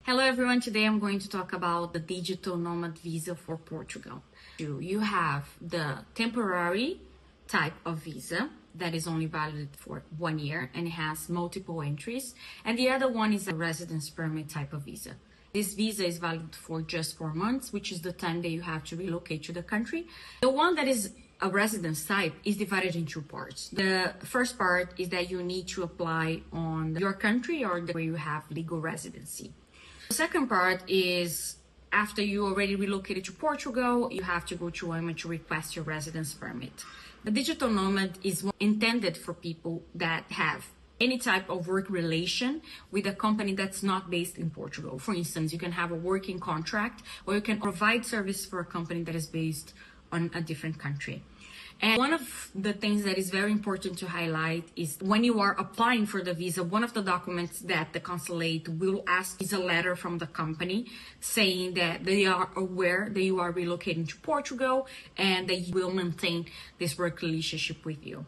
Hello everyone, today I'm going to talk about the Digital Nomad Visa for Portugal. You have the temporary type of visa that is only valid for 1 year and it has multiple entries. And the other one is a residence permit type of visa. This visa is valid for just 4 months, which is the time that you have to relocate to the country. The one that is a residence type is divided in two parts. The first part is that you need to apply on your country or where you have legal residency. The second part is after you already relocated to Portugal, you have to go to IMA to request your residence permit. The digital nomad is intended for people that have any type of work relation with a company that's not based in Portugal. For instance, you can have a working contract or you can provide service for a company that is based on a different country. And one of the things that is very important to highlight is when you are applying for the visa, one of the documents that the consulate will ask is a letter from the company saying that they are aware that you are relocating to Portugal and that you will maintain this work relationship with you.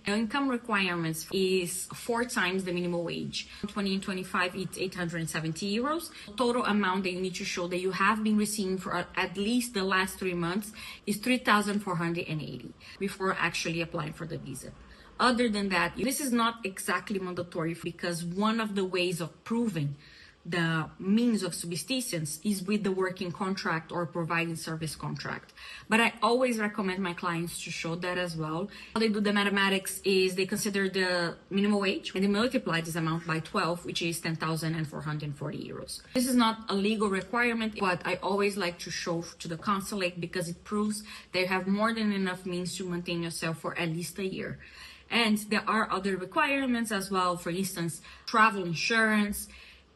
The income requirements is 4 times the minimum wage. 2025, it's 870 euros. The total amount that you need to show that you have been receiving for at least the last 3 months is 3,480 before actually applying for the visa. Other than that, this is not exactly mandatory because one of the ways of proving the means of subsistence is with the working contract or providing service contract. But I always recommend my clients to show that as well. How they do the mathematics is they consider the minimum wage and they multiply this amount by 12, which is 10,440 euros. This is not a legal requirement, but I always like to show to the consulate because it proves they have more than enough means to maintain yourself for at least a year. And there are other requirements as well. For instance, travel insurance,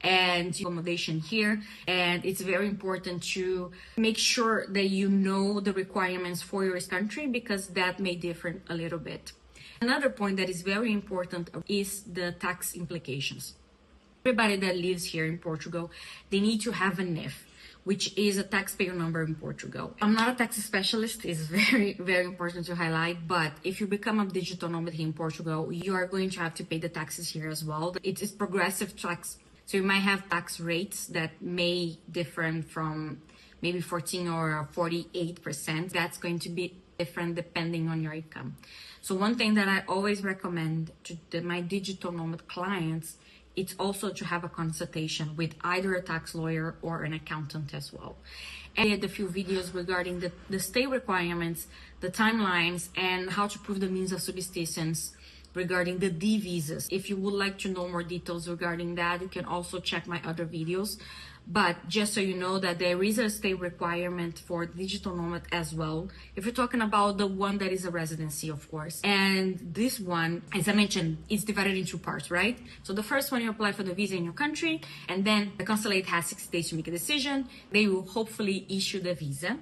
and accommodation here. And it's very important to make sure that you know the requirements for your country because that may differ a little bit. Another point that is very important is the tax implications. Everybody that lives here in Portugal, they need to have a NIF, which is a taxpayer number in Portugal. I'm not a tax specialist, it's very, very important to highlight, but if you become a digital nomad here in Portugal, you are going to have to pay the taxes here as well. It is progressive tax. So you might have tax rates that may differ from maybe 14 or 48%. That's going to be different depending on your income. So one thing that I always recommend to my digital nomad clients, it's also to have a consultation with either a tax lawyer or an accountant as well. And I did a few videos regarding the state requirements, the timelines, and how to prove the means of subsistence regarding the D visas. If you would like to know more details regarding that, you can also check my other videos. But just so you know that there is a state requirement for digital nomad as well. If you're talking about the one that is a residency, of course. And this one, as I mentioned, it's divided into 2 parts, right? So the first one, you apply for the visa in your country, and then the consulate has 6 days to make a decision. They will hopefully issue the visa.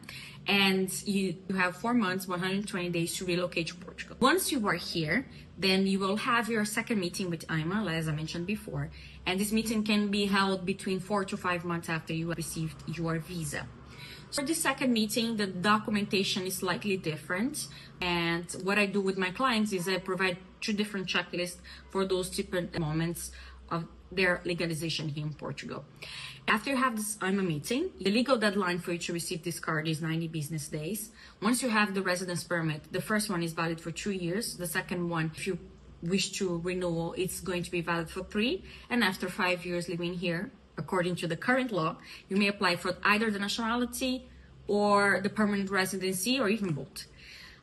And you have 4 months, 120 days to relocate to Portugal. Once you are here, then you will have your second meeting with IMA, as I mentioned before. And this meeting can be held between 4 to 5 months after you received your visa. So for this second meeting, the documentation is slightly different. And what I do with my clients is I provide 2 different checklists for those different moments of their legalization here in Portugal. After you have this IMA meeting, the legal deadline for you to receive this card is 90 business days. Once you have the residence permit, the first one is valid for 2 years. The second one, if you wish to renewal, it's going to be valid for 3. And after 5 years living here, according to the current law, you may apply for either the nationality or the permanent residency or even both.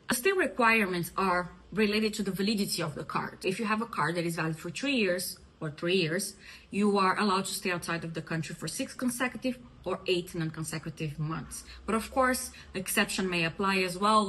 The state requirements are related to the validity of the card. If you have a card that is valid for 2 years, or 3 years, you are allowed to stay outside of the country for 6 consecutive or 8 non-consecutive months. But of course, exception may apply as well.